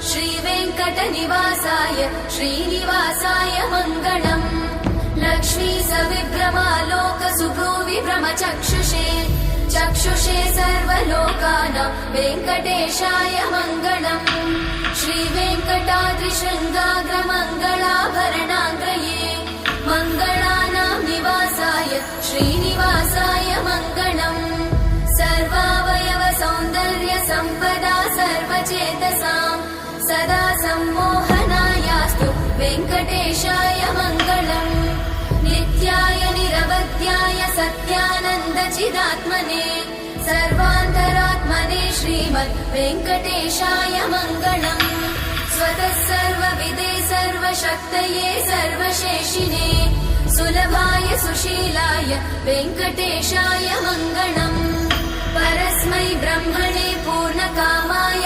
श्रीवेङ्कटनिवासाय श्रीनिवासाय मङ्गलम्। लक्ष्मी सविभ्रमालोकसुभ्रूविभ्रमचक्षुषे चक्षुषे सर्वलोकानां वेङ्कटेशाय मङ्गलम्। श्रीवेङ्कटाद्रिशृङ्गाग्रमङ्गलाभरणाङ्गये मङ्गलानां निवासाय श्रीनिवासाय मङ्गलम्। सर्वावयव सौन्दर्य सम्पदा सर्वचेतसां सदा सम्मोहनायास्तु वेङ्कटेशाय मङ्गलम्। नित्याय निरवध्याय सत्यानन्दचिदात्मने सर्वान्तरात्मने श्रीमद् वेङ्कटेशाय मङ्गलम्। स्वतः सर्वविदे सर्वशक्तये सर्वशेषिने सुलभाय सुशीलाय वेङ्कटेशाय मङ्गलम्। परस्मै ब्रह्मणे पूर्णकामाय